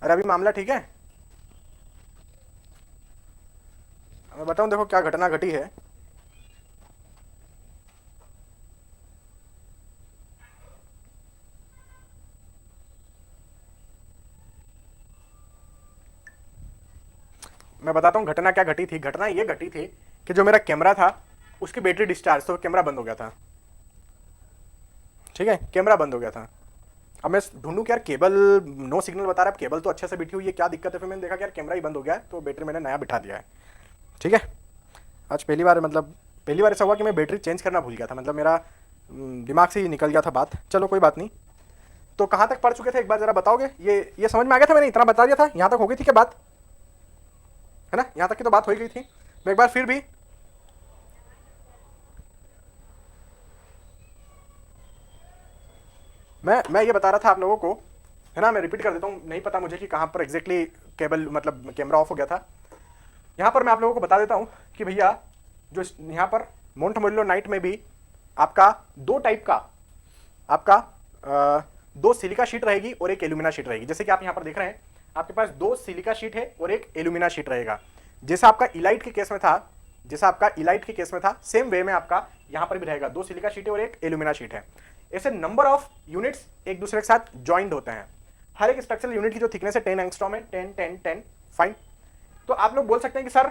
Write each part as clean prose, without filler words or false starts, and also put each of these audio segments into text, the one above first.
अरे अभी मामला ठीक है? मैं बताऊं, देखो क्या घटना घटी है। मैं बताता हूँ घटना क्या घटी थी। घटना ये घटी थी कि जो मेरा कैमरा था उसकी बैटरी डिस्चार्ज, तो कैमरा बंद हो गया था। ठीक है, कैमरा बंद हो गया था। अब मैं ढूंढूं कि यार केबल नो सिग्नल बता रहा है, अब केबल तो अच्छे से बिठी हुई है, क्या दिक्कत है। फिर मैंने देखा कि यार कैमरा ही बंद हो गया है, तो बैटरी मैंने नया बिठा दिया है। ठीक है, आज पहली बार, मतलब पहली बार ऐसा हुआ कि मैं बैटरी चेंज करना भूल गया था, मतलब मेरा दिमाग से ही निकल गया था बात। चलो कोई बात नहीं। तो कहाँ तक पढ़ चुके थे एक बार जरा बताओगे? ये समझ में आ गया था? मैंने इतना बता दिया था, यहाँ तक हो गई थी क्या बात? है ना, यहाँ तक की तो बात हो ही गई थी। मैं एक बार फिर भी, मैं ये बता रहा था आप लोगों को, है ना। मैं रिपीट कर देता हूँ, नहीं पता मुझे कि कहाँ पर एग्जैक्टली केबल मतलब कैमरा ऑफ हो गया था। यहाँ पर मैं आप लोगों को बता देता हूँ कि भैया जो यहाँ पर मोंट मोरिल्लो नाइट में भी आपका दो टाइप का, आपका दो सिलिका शीट रहेगी और एक एल्यूमिना शीट रहेगी। जैसे कि आप यहाँ पर देख रहे हैं, आपके पास दो सिलिका शीट है और एक एल्यूमिना शीट रहेगा। जैसा आपका इलाइट के केस में था, जैसा आपका इलाइट के केस में था, सेम वे में आपका यहाँ पर भी रहेगा। दो सिलिका शीट है और एक एल्यूमिना शीट है। ऐसे नंबर ऑफ यूनिट्स एक दूसरे के साथ ज्वाइंट होते हैं। हर एक स्ट्रक्चरल यूनिट की जो थिकनेस है 10 एंगस्ट्रॉम है, 10 10 10। फाइन। तो आप लोग बोल सकते हैं कि सर,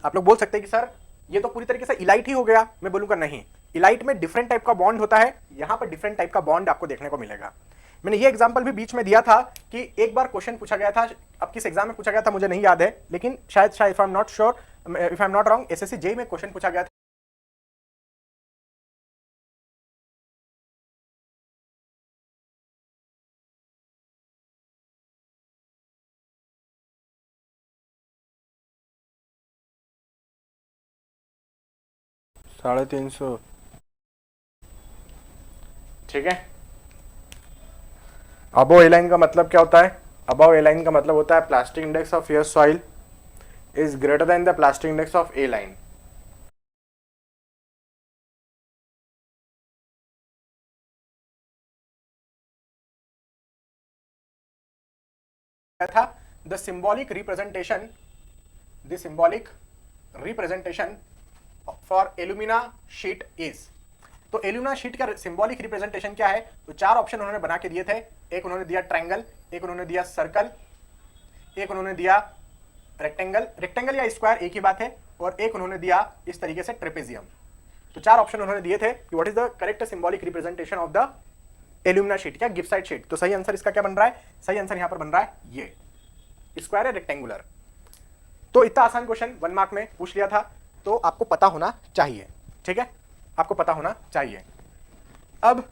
आप लोग बोल सकते हैं कि सर ये तो पूरी तरीके से इलाइट ही हो गया। मैं बोलूंगा नहीं, इलाइट में डिफरेंट टाइप का बॉन्ड होता है, यहां पर डिफरेंट टाइप का बॉन्ड आपको देखने को मिलेगा। मैंने ये एग्जांपल भी बीच में दिया था कि एक बार क्वेश्चन पूछा गया था, अब किस एग्जाम में पूछा गया था मुझे नहीं याद है, लेकिन शायद शायद if I am not sure, if I am not wrong, SSC JE में क्वेश्चन पूछा गया था। साढ़े तीन सौ। ठीक है, अबो ए लाइन का मतलब क्या होता है? अबव ए लाइन का मतलब होता है plastic index of your soil is greater than the plastic index of a line. That the symbolic representation, the symbolic representation for alumina sheet is. तो एल्यूमिना शीट का सिंबॉलिक रिप्रेजेंटेशन क्या है? तो चार ऑप्शन उन्होंने बना के दिए थे। एक उन्होंने दिया ट्रायंगल, एक उन्होंने दिया सर्कल, एक उन्होंने दिया रेक्टेंगल, रेक्टेंगल या स्क्वायर एक ही बात है, और एक उन्होंने दिया इस तरीके से ट्रेपेजियम। तो चार ऑप्शन उन्होंने दिए थे कि what is the correct symbolic representation of the alumina sheet, क्या गिब्साइट शीट। तो सही आंसर इसका क्या बन रहा है? सही आंसर यहां पर बन रहा है ये स्क्वायर है, रेक्टेंगुलर। तो इतना आसान क्वेश्चन 1 मार्क में पूछ लिया था, तो आपको पता होना चाहिए। ठीक है, आपको पता होना चाहिए। अब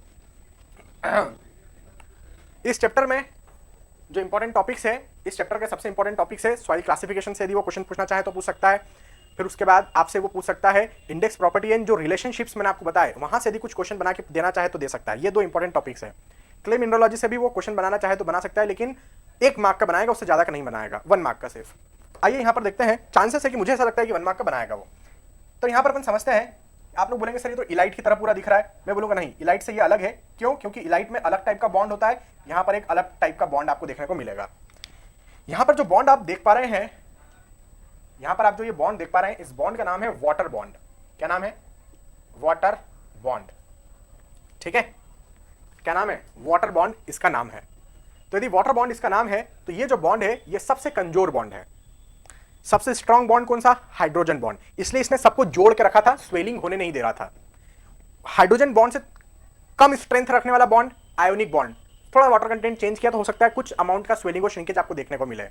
इस चैप्टर में जो इंपॉर्टेंट टॉपिक्स है, इस चैप्टर के सबसे इंपॉर्टेंट टॉपिक्स है सॉइल क्लासिफिकेशन से, यदि वो क्वेश्चन पूछना चाहे तो पूछ सकता है। फिर उसके बाद आपसे वो पूछ सकता है इंडेक्स प्रॉपर्टी एंड जो रिलेशनशिप्स मैंने आपको बताए, वहां से यदि कुछ क्वेश्चन बना के देना चाहे तो दे सकता है। ये दो इंपॉर्टेंट टॉपिक्स है। क्ले मिनरोलॉजी से भी वो क्वेश्चन बनाना चाहे तो बना सकता है, लेकिन 1 मार्क का बनाएगा, उससे ज्यादा का नहीं बनाएगा, 1 मार्क का सिर्फ। आइए यहां पर देखते हैं, चांसेस है कि मुझे ऐसा लगता है कि 1 मार्क का बनाएगा वो। तो यहां पर अपन समझते हैं। आप लोग बोलेंगे सर ये तो इलाइट की तरह पूरा दिख रहा है। मैं बोलूंगा नहीं, इलाइट से ये अलग है। क्यों? क्योंकि इलाइट में अलग टाइप का बॉन्ड होता है, यहां पर एक अलग टाइप का बॉन्ड आपको देखने को मिलेगा। यहां पर जो बॉन्ड आप देख पा रहे हैं, यहां पर आप जो ये बॉन्ड देख पा रहे हैं, इस बॉन्ड का नाम है वाटर बॉन्ड। क्या नाम है? Water bond. ठीक है, क्या नाम है? वाटर बॉन्ड इसका नाम है। तो यदि वाटर बॉन्ड इसका नाम है, तो ये जो बॉन्ड है ये सबसे कमजोर बॉन्ड है। सबसे स्ट्रॉन्ग बॉन्ड कौन सा? Hydrogen bond. इसलिए इसने सबको जोड़ के रखा था, स्वेलिंग होने नहीं दे रहा था। हाइड्रोजन बॉन्ड से कम स्ट्रेंथ रखने वाला बॉन्ड आयोनिक बॉन्ड, थोड़ा वाटर कंटेंट चेंज किया तो हो सकता है कुछ अमाउंट का स्वेलिंग और श्रिंकेज आपको देखने को मिले।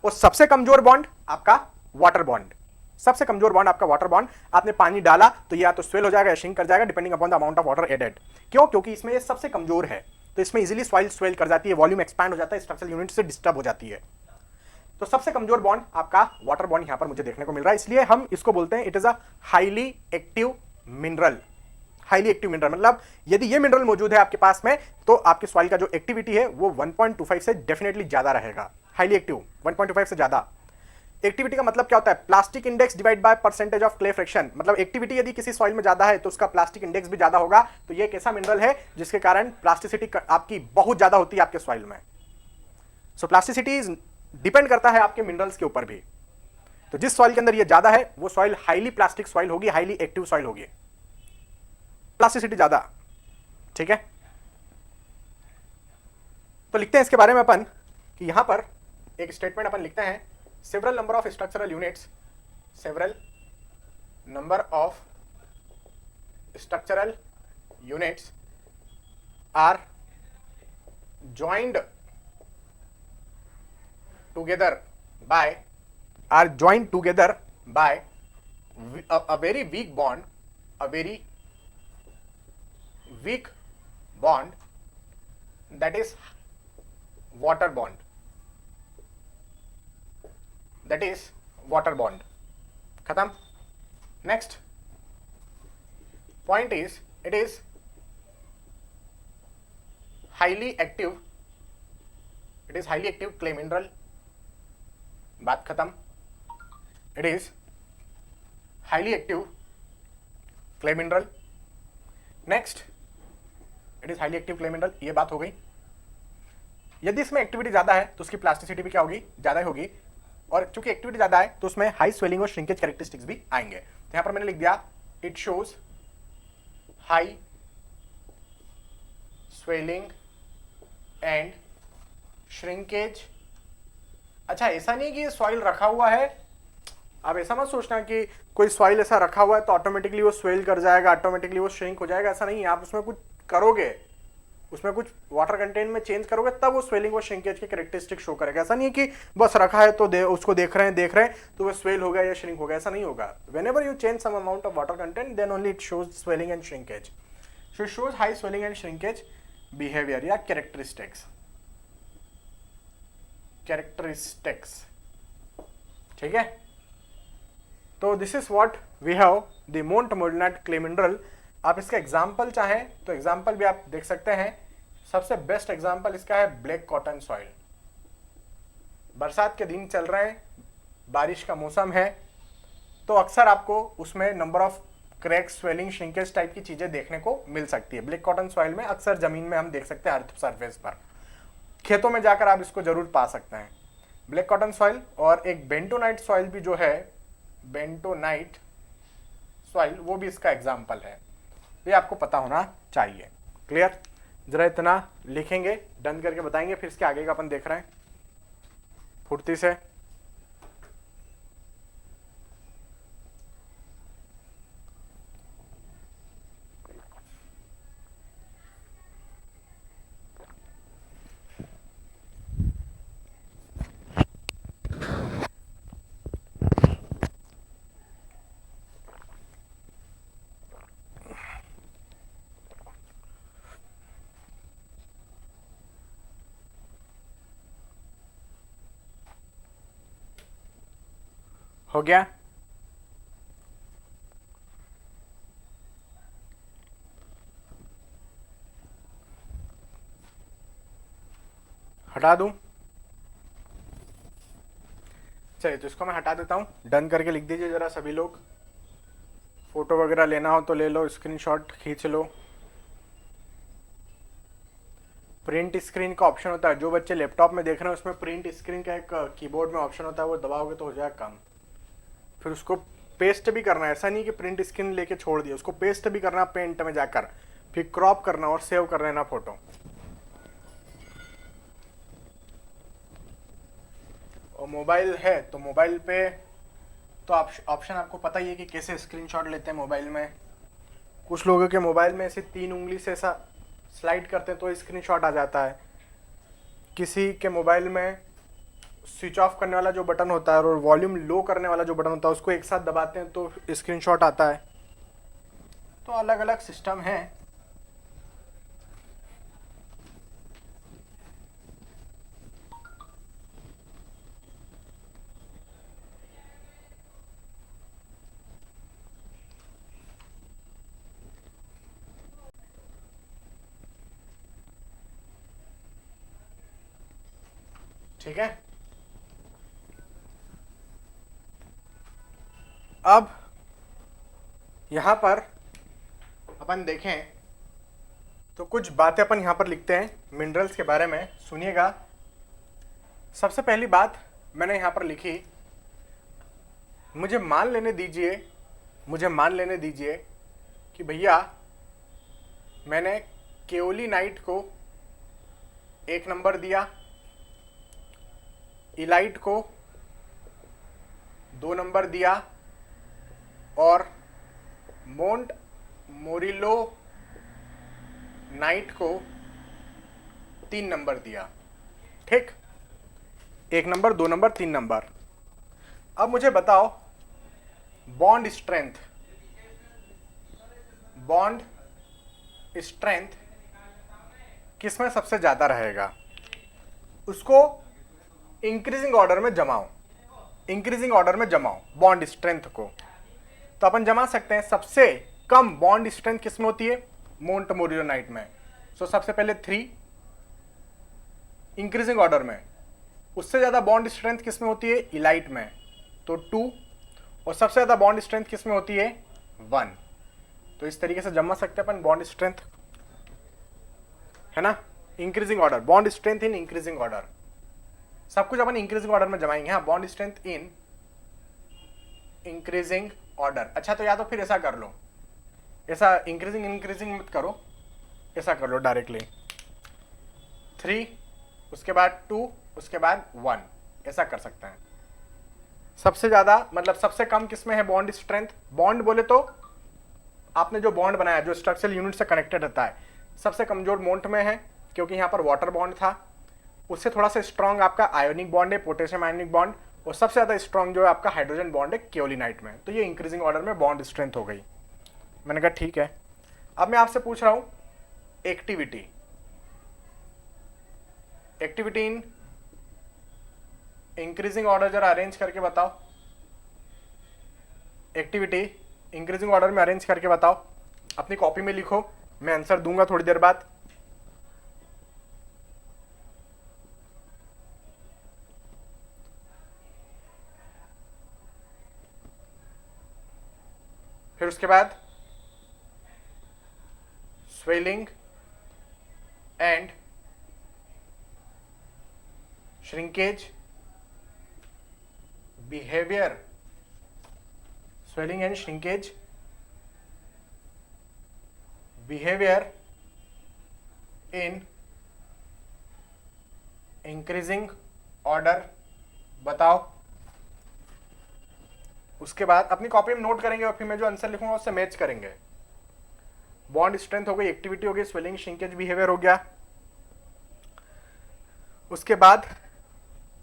और सबसे कमजोर बॉन्ड आपका वाटर बॉन्ड, सबसे कमजोर बॉन्ड आपका वाटर बॉन्ड। आपने पानी डाला तो या तो स्वेल हो जाएगा या श्रिंक कर जाएगा, depending upon the amount of water added. क्यों? क्योंकि इसमें ये सबसे कमजोर है, तो इसमें इजीली सॉइल स्वेल कर जाती है, वॉल्यूम एक्सपैंड हो जाता है, स्ट्रक्चरल यूनिट से डिस्टर्ब हो जाती है। तो सबसे कमजोर बॉन्ड आपका वाटर बॉन्ड यहां पर मुझे देखने को मिल रहा है, इसलिए हम इसको बोलते हैं it is a highly active mineral. Highly active mineral मतलब यदि ये मिनरल मौजूद है आपके पास में, तो आपके सॉइल का जो एक्टिविटी है वो 1.25 से डेफिनेटली ज्यादा रहेगा। हाईली एक्टिव 1.25 से ज्यादा। एक्टिविटी का मतलब क्या होता है? Plastic index divide by percentage of clay fraction. मतलब एक्टिविटी यदि किसी सॉइल में ज्यादा है तो उसका प्लास्टिक इंडेक्स भी ज्यादा होगा। तो ये एक ऐसा मिनरल है जिसके कारण प्लास्टिसिटी आपकी बहुत ज्यादा होती है आपके सॉइल में। सो प्लास्टिसिटी डिपेंड करता है आपके मिनरल्स के ऊपर भी। तो जिस सॉइल के अंदर ये ज्यादा है वो सॉइल हाईली प्लास्टिक सॉइल होगी, हाईली एक्टिव सॉइल होगी, प्लास्टिसिटी ज्यादा। ठीक है, तो लिखते हैं इसके बारे में अपन कि यहां पर एक स्टेटमेंट अपन लिखते हैं, several number of structural units, several number of structural units are joined together by a very weak bond, a very weak bond, that is water bond, that is water bond. खत्म। Next point is it is highly active, it is highly active clay mineral, बात खत्म। It is highly active clay mineral. Next, it is highly active clay mineral, ये बात हो गई। यदि इसमें activity ज्यादा है तो उसकी प्लास्टिसिटी भी क्या होगी, ज्यादा ही होगी, और चूंकि एक्टिविटी ज्यादा है तो उसमें हाई स्वेलिंग और श्रिंकेज कैरेक्टरिस्टिक्स भी आएंगे। तो यहां पर मैंने लिख दिया it shows high swelling and shrinkage. अच्छा, ऐसा नहीं कि ये सॉइल रखा हुआ है, आप ऐसा मत सोचना कि कोई सॉइल ऐसा रखा हुआ है तो ऑटोमेटिकली वो स्वेल कर जाएगा, ऑटोमेटिकली वो श्रिंक हो जाएगा, ऐसा नहीं है। आप उसमें कुछ करोगे, उसमें कुछ वाटर कंटेंट में चेंज करोगे तब वो स्वेलिंग और श्रिंकेज के कैरेक्टरिस्टिक शो करेगा। ऐसा नहीं है कि बस रखा है तो उसको देख रहे हैं तो वो स्वेल हो गया या श्रिंक हो गया, ऐसा नहीं होगा। Whenever you change some amount of water content then only it shows swelling and shrinkage. So it shows high swelling and shrinkage behaviour या कैरेक्टरिस्टिक्स, ठीक है। तो this is what we have the montmorillonite clay mineral. आप इसका example चाहें तो example भी आप देख सकते हैं। सबसे बेस्ट एग्जाम्पल इसका है ब्लैक कॉटन सॉइल। बरसात के दिन चल रहे हैं, बारिश का मौसम है, तो अक्सर आपको उसमें number of crack, swelling, shrinkage type की चीजें देखने को मिल सकती है। ब्लैक कॉटन सॉइल में अक्सर जमीन में हम देख सकते हैं, अर्थ सरफेस पर, खेतों में जाकर आप इसको जरूर पा सकते हैं, ब्लैक कॉटन सॉइल। और एक बेंटोनाइट सॉइल भी जो है, बेंटोनाइट सॉइल, वो भी इसका एग्जाम्पल है। ये आपको पता होना चाहिए। क्लियर? जरा इतना लिखेंगे, डन करके बताएंगे, फिर इसके आगे का अपन देख रहे हैं फुर्ती से। हो गया? हटा दूं? चलिए, तो इसको मैं हटा देता हूं। डन करके लिख दीजिए जरा सभी लोग। फोटो वगैरह लेना हो तो ले लो, स्क्रीनशॉट खींच लो। प्रिंट स्क्रीन का ऑप्शन होता है, जो बच्चे लैपटॉप में देख रहे हैं उसमें प्रिंट स्क्रीन का एक कीबोर्ड में ऑप्शन होता है, वो दबाओगे तो हो जाएगा काम। फिर उसको पेस्ट भी करना है, ऐसा नहीं कि प्रिंट स्क्रीन लेके छोड़ दिया, उसको पेस्ट भी करना पेंट में जाकर, फिर क्रॉप करना और सेव कर लेना फोटो। और मोबाइल है तो मोबाइल पे तो ऑप्शन आपको पता ही है कि कैसे स्क्रीनशॉट लेते हैं मोबाइल में। कुछ लोगों के मोबाइल में ऐसे 3 उंगली से ऐसा स्लाइड करते हैं तो स्क्रीनशॉट आ जाता है। किसी के मोबाइल में स्विच ऑफ करने वाला जो बटन होता है और वॉल्यूम लो करने वाला जो बटन होता है उसको एक साथ दबाते हैं तो स्क्रीनशॉट आता है। तो अलग अलग सिस्टम है। ठीक है, अब यहां पर अपन देखें तो कुछ बातें अपन यहां पर लिखते हैं मिनरल्स के बारे में, सुनिएगा। सबसे पहली बात मैंने यहां पर लिखी, मुझे मान लेने दीजिए कि भैया मैंने केओलिनाइट को 1 नंबर दिया, इलाइट को 2 नंबर दिया और मोंट मोरिलो नाइट को 3 नंबर दिया। ठीक, 1 नंबर, 2 नंबर, 3 नंबर। अब मुझे बताओ बॉन्ड स्ट्रेंथ किसमें सबसे ज्यादा रहेगा, उसको इंक्रीजिंग ऑर्डर में जमाओ बॉन्ड स्ट्रेंथ को। तो अपन जमा सकते हैं, सबसे कम बॉन्ड स्ट्रेंथ किसमें होती है, मोंट मोरिलो नाइट में। सो सबसे पहले 3 इंक्रीजिंग ऑर्डर में, उससे ज्यादा बॉन्ड स्ट्रेंथ किसमें होती है, इलाइट में, तो 2, और सबसे ज्यादा बॉन्ड स्ट्रेंथ किसमें होती है, 1। तो इस तरीके से जमा सकते हैं अपन बॉन्ड स्ट्रेंथ, है ना, increasing order, bond strength in increasing order, सब कुछ अपन इंक्रीजिंग ऑर्डर में जमाएंगे। हाँ, bond strength in increasing order. अच्छा, तो या तो फिर ऐसा कर लो, ऐसा इंक्रीजिंग मत करो, ऐसा कर लो डायरेक्टली 3, उसके बाद 2, उसके बाद 1, ऐसा कर सकते हैं। सबसे ज्यादा मतलब सबसे कम किसमें है बॉन्ड स्ट्रेंथ, बॉन्ड बोले तो आपने जो बॉन्ड बनाया जो स्ट्रक्चरल यूनिट से कनेक्टेड रहता है, सबसे कमजोर मोंट में है क्योंकि यहाँ पर वाटर बॉन्ड था। उससे थोड़ा सा स्ट्रॉन्ग आपका आयोनिक बॉन्ड है, पोटेशियम आयोनिक बॉन्ड, और सबसे ज्यादा स्ट्रॉन्ग जो है आपका हाइड्रोजन बॉन्ड है केओलिनाइट में। तो ये इंक्रीजिंग ऑर्डर में बॉन्ड स्ट्रेंथ हो गई। मैंने कहा ठीक है। अब मैं आपसे पूछ रहा हूं एक्टिविटी इन इंक्रीजिंग ऑर्डर जरा अरेंज करके बताओ, एक्टिविटी इंक्रीजिंग ऑर्डर में अरेंज करके बताओ, अपनी कॉपी में लिखो, मैं आंसर दूंगा थोड़ी देर बाद। फिर उसके बाद swelling and shrinkage behaviour, swelling and shrinkage behavior in increasing order बताओ। उसके बाद अपनी कॉपी में नोट करेंगे और फिर मैं जो आंसर लिखूंगा उससे मैच करेंगे। बॉन्ड स्ट्रेंथ हो गई, एक्टिविटी हो गई, स्वेलिंग श्रिंकेज बिहेवियर हो गया। उसके बाद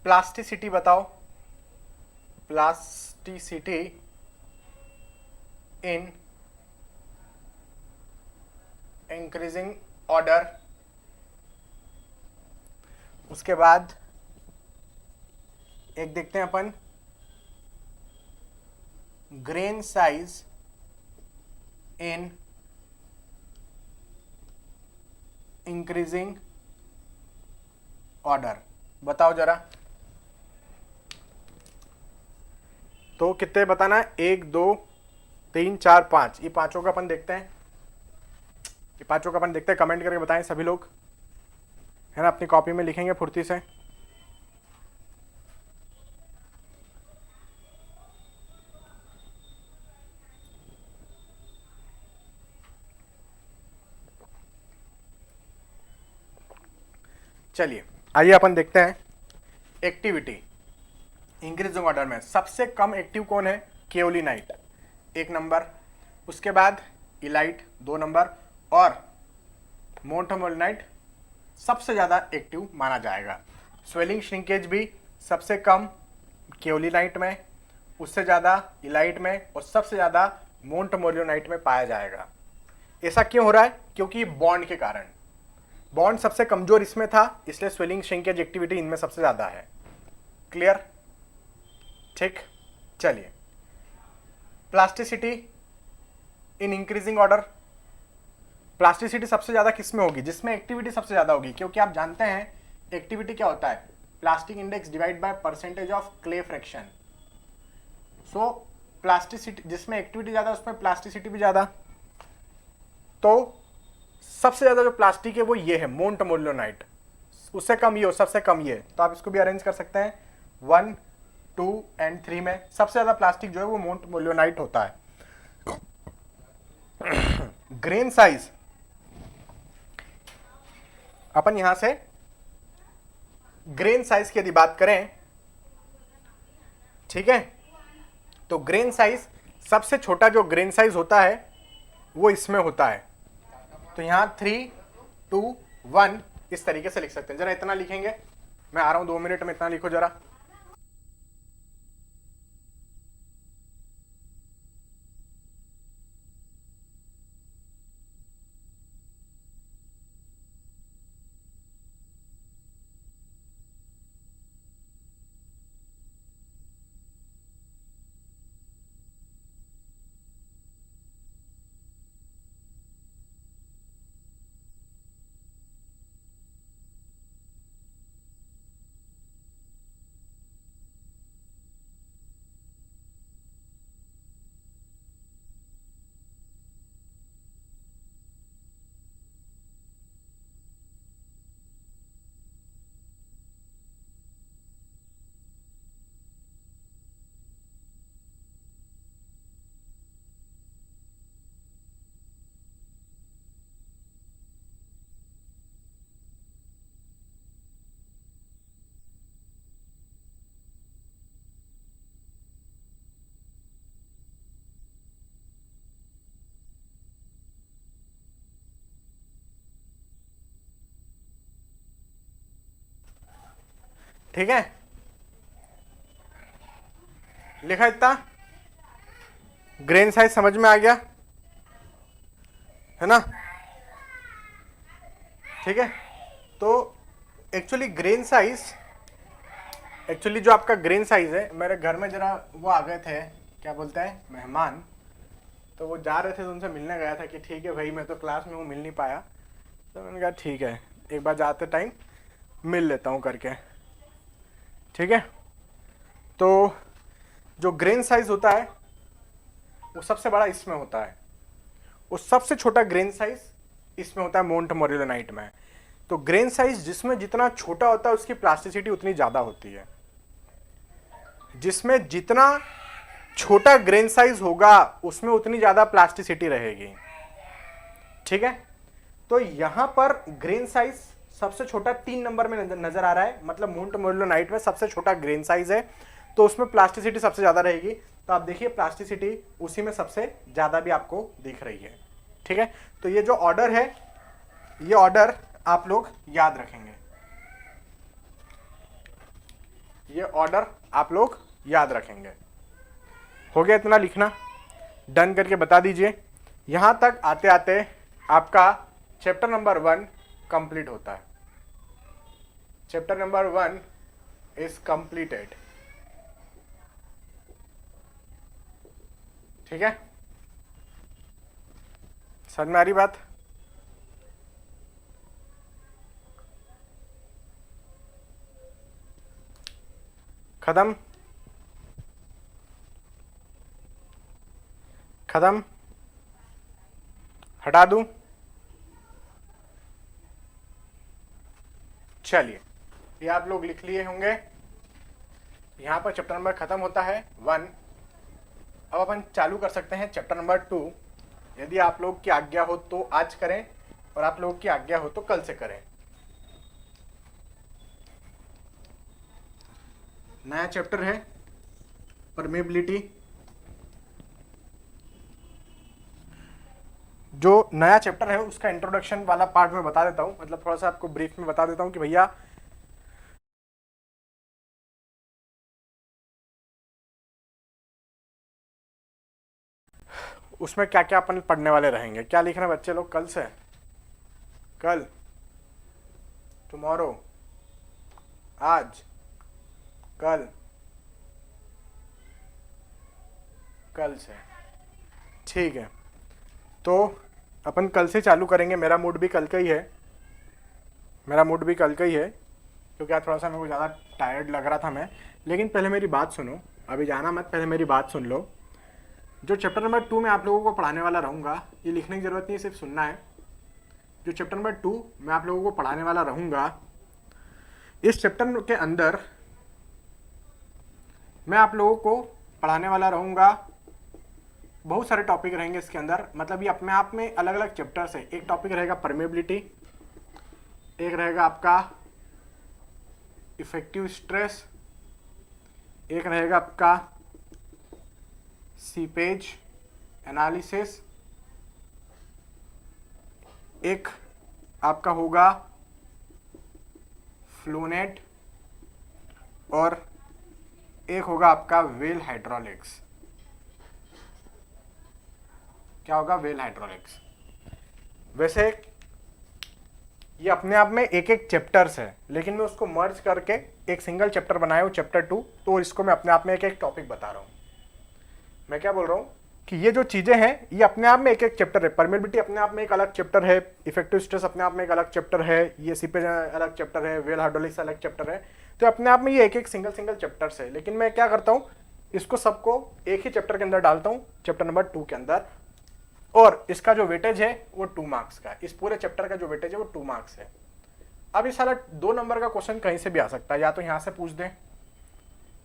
प्लास्टिसिटी बताओ, प्लास्टिसिटी इन इंक्रीजिंग ऑर्डर। उसके बाद एक देखते हैं अपन grain size in increasing order, बताओ जरा। तो कितने बताना है, 1 2 3 4 5, ये पांचों का अपन देखते हैं, ये पांचों का अपन देखते हैं, कमेंट करके बताएं सभी लोग, है ना, अपनी कॉपी में लिखेंगे फुर्ती से। चलिए आइए अपन देखते हैं एक्टिविटी इंक्रीजिंग ऑर्डर में सबसे कम एक्टिव कौन है, केओलिनाइट 1 नंबर, उसके बाद इलाइट 2 नंबर और मोंटमोलिनाइट सबसे ज़्यादा एक्टिव माना जाएगा। स्वेलिंग श्रिंकेज भी सबसे कम केओलिनाइट में, उससे ज़्यादा इलाइट में और सबसे ज़्यादा मोंटमोलिनाइट में पाया जाएगा। ऐसा क्यों हो रहा है, क्योंकि बॉन्ड के कारण, बॉन्ड सबसे कमजोर इसमें था इसलिए स्वेलिंग श्रिंकेज एक्टिविटी इनमें सबसे ज़्यादा है। क्लियर, ठीक। चलिए प्लास्टिसिटी इन इंक्रीजिंग ऑर्डर, प्लास्टिसिटी सबसे ज्यादा किसमें होगी, जिसमें एक्टिविटी सबसे ज्यादा होगी, क्योंकि आप जानते हैं एक्टिविटी क्या होता है, plastic index divide by percentage of clay fraction. So plasticity जिसमें एक्टिविटी ज्यादा उसमें प्लास्टिसिटी भी ज्यादा। तो सबसे ज्यादा जो प्लास्टिक है वो ये है मोंटमोलिनाइट, उससे कम ये हो, सबसे कम ये, तो आप इसको भी अरेंज कर सकते हैं 1, 2 एंड 3 में। सबसे ज्यादा प्लास्टिक जो है वो मोंट मोलियोनाइट होता है। ग्रेन साइज अपन यहां से ग्रेन साइज की यदि बात करें, ठीक है, तो ग्रेन साइज सबसे छोटा जो ग्रेन साइज होता है वो इसमें होता है। तो यहां 3, 2, 1 इस तरीके से लिख सकते हैं। जरा इतना लिखेंगे, मैं आ रहा हूं 2 मिनट में, इतना लिखो जरा। ठीक है, लिखा इतना, ग्रेन साइज समझ में आ गया है ना? ठीक है, तो एक्चुअली ग्रेन साइज, एक्चुअली जो आपका ग्रेन साइज है, मेरे घर में जरा वो आ गए थे, क्या बोलते हैं, मेहमान, तो वो जा रहे थे, तो उनसे मिलने गया था कि ठीक है भाई मैं तो क्लास में हूँ, मिल नहीं पाया, तो मैंने कहा ठीक है एक बार जाते टाइम मिल लेता हूँ करके। ठीक है, तो जो ग्रेन साइज होता है वो सबसे बड़ा इसमें होता है, वो सबसे छोटा ग्रेन साइज इसमें होता है मोंट मोरिलोनाइट में। तो ग्रेन साइज जिसमें जितना छोटा होता है उसकी प्लास्टिसिटी उतनी ज्यादा होती है। जिसमें जितना छोटा ग्रेन साइज होगा उसमें उतनी ज्यादा प्लास्टिसिटी रहेगी। ठीक है, तो यहां पर ग्रेन साइज सबसे छोटा 3 नंबर में नजर आ रहा है, मतलब मोंट मोरिलोनाइट में सबसे छोटा ग्रेन साइज है, तो उसमें प्लास्टिसिटी सबसे ज्यादा रहेगी। तो आप देखिए प्लास्टिसिटी उसी में सबसे ज्यादा भी आपको दिख रही है। ठीक है, तो ये जो ऑर्डर है, ये ऑर्डर आप लोग याद रखेंगे, ये ऑर्डर आप लोग याद रखेंगे। हो गया इतना लिखना, डन करके बता दीजिए। यहां तक आते आते आपका चैप्टर नंबर 1 कंप्लीट होता है। Chapter number 1 is completed. ठीक है, समझ में आ रही बात? खत्म खत्म, हटा दूं? चलिए, ये आप लोग लिख लिए होंगे। यहां पर चैप्टर नंबर खत्म होता है 1। अब अपन चालू कर सकते हैं चैप्टर नंबर 2। यदि आप लोग की आज्ञा हो तो आज करें, और आप लोग की आज्ञा हो तो कल से करें। नया चैप्टर है परमेबिलिटी। जो नया चैप्टर है उसका इंट्रोडक्शन वाला पार्ट में बता देता हूं, मतलब थोड़ा सा आपको ब्रीफ में बता देता हूं कि भैया उसमें क्या क्या अपन पढ़ने वाले रहेंगे। क्या लिख रहे हैं बच्चे लोग? कल से, कल, टुमारो, आज, कल, कल से। ठीक है, तो अपन कल से चालू करेंगे। मेरा मूड भी कल का ही है, मेरा मूड भी कल का ही है, क्योंकि आज थोड़ा सा मेरे को ज़्यादा टायर्ड लग रहा था मैं। लेकिन पहले मेरी बात सुनो, अभी जाना मत, पहले मेरी बात सुन लो। जो चैप्टर नंबर 2 में आप लोगों को पढ़ाने वाला रहूँगा, ये लिखने की ज़रूरत नहीं है, सिर्फ सुनना है। जो चैप्टर नंबर 2 मैं आप लोगों को पढ़ाने वाला रहूँगा इस चैप्टर के अंदर मैं आप लोगों को पढ़ाने वाला रहूँगा, बहुत सारे टॉपिक रहेंगे इसके अंदर, मतलब ये अपने आप में अलग अलग चैप्टर्स है। एक टॉपिक रहेगा परमेबिलिटी, एक रहेगा आपका इफेक्टिव स्ट्रेस, एक रहेगा आपका सीपेज एनालिसिस, एक आपका होगा फ्लोनेट, और एक होगा आपका वेल हाइड्रोलिक्स। क्या होगा? Well hydraulics. वैसे ये अपने आप में एक एक चैप्टर्स है, लेकिन मैं उसको मर्ज करके एक सिंगल चैप्टर बनाया हूँ, चैप्टर 2, तो इसको मैं अपने आप में एक एक टॉपिक बता रहा हूँ। मैं क्या बोल रहा हूँ कि ये जो चीजें हैं ये अपने आप में एक एक चैप्टर है। परमेबिलिटी अपने आप में एक अलग चैप्टर है, इफेक्टिव स्ट्रेस अपने आप में एक अलग चैप्टर है, ये सीपेज अलग चैप्टर है, वेल हाइड्रोलिक्स अलग चैप्टर है। तो अपने आप में ये एक एक सिंगल सिंगल चैप्टर्स है, लेकिन मैं क्या करता हूँ, इसको सबको एक ही चैप्टर के अंदर डालता हूँ, चैप्टर नंबर 2 के अंदर, और इसका जो वेटेज है वो 2 मार्क्स का है। इस पूरे चैप्टर का जो वेटेज है वो 2 मार्क्स है। अब ये सारा 2 नंबर का क्वेश्चन कहीं से भी आ सकता है, या तो यहाँ से पूछ दें,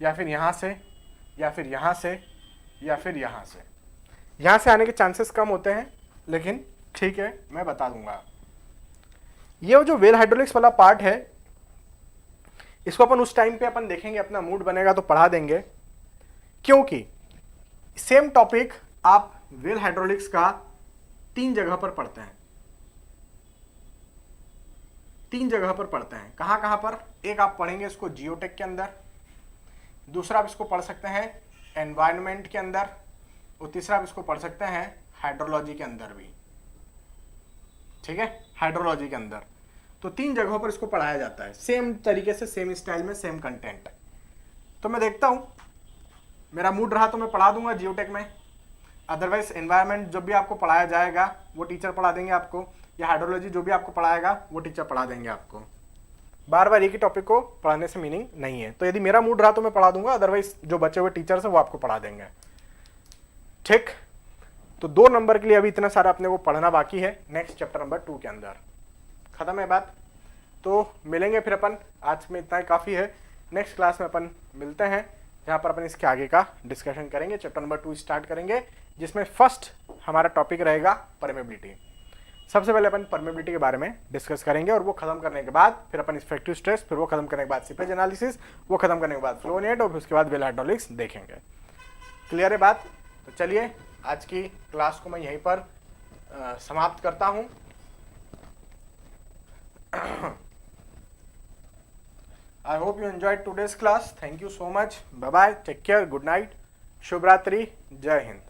या फिर यहाँ से, या फिर यहाँ से, या फिर यहाँ से। यहाँ से आने के चांसेस कम होते हैं, लेकिन ठीक है, मैं बता दूंगा। ये जो वेल हाइड्रोलिक्स वाला पार्ट है, इसको अपन उस टाइम पे अपन देखेंगे, अपना मूड बनेगा तो पढ़ा देंगे, क्योंकि सेम टॉपिक आप वेल हाइड्रोलिक्स का 3 जगह पर पढ़ते हैं। 3 जगह पर पढ़ते हैं। कहां कहां पर? एक आप पढ़ेंगे इसको जियोटेक के अंदर, दूसरा आप इसको पढ़ सकते हैं एनवायरनमेंट के अंदर, और तीसरा आप इसको पढ़ सकते हैं हाइड्रोलॉजी के अंदर भी। ठीक है, हाइड्रोलॉजी के अंदर। तो 3 जगहों पर इसको पढ़ाया जाता है, सेम तरीके से, सेम स्टाइल में, सेम कंटेंट। तो मैं देखता हूं, मेरा मूड रहा तो मैं पढ़ा दूंगा जियोटेक में, अदरवाइज एनवायरनमेंट जब भी आपको पढ़ाया जाएगा वो टीचर पढ़ा देंगे आपको, या हाइड्रोलॉजी जो भी आपको पढ़ाएगा वो टीचर पढ़ा देंगे आपको। बार बार एक ही टॉपिक को पढ़ाने से मीनिंग नहीं है। तो यदि मेरा मूड रहा तो मैं पढ़ा दूंगा, अदरवाइज जो बचे हुए टीचर्स हैं वो आपको पढ़ा देंगे। ठीक, तो 2 नंबर के लिए अभी इतना सारा अपने को पढ़ना बाकी है नेक्स्ट चैप्टर नंबर 2 के अंदर। खत्म है बात। तो मिलेंगे फिर अपन, आज में इतना ही काफ़ी है। नेक्स्ट क्लास में अपन मिलते हैं, जहाँ पर अपन इसके आगे का डिस्कशन करेंगे। चैप्टर नंबर 2 स्टार्ट करेंगे, जिसमें फर्स्ट हमारा टॉपिक रहेगा परमेबिलिटी। सबसे पहले अपन परमेबिलिटी के बारे में डिस्कस करेंगे, और वो खत्म करने के बाद फिर अपन इफेक्टिव स्ट्रेस, फिर वो खत्म करने के बाद सीपेज एनालिसिस, वो खत्म करने के बाद फ्लोनेट, और फिर उसके बाद वेल हाइड्रोलिक्स देखेंगे। क्लियर है बात? तो चलिए आज की क्लास को मैं यहीं पर समाप्त करता हूं। I hope you enjoyed today's class. Thank you so much. Bye bye. Take care. Good night. शुभ रात्रि. जय हिंद.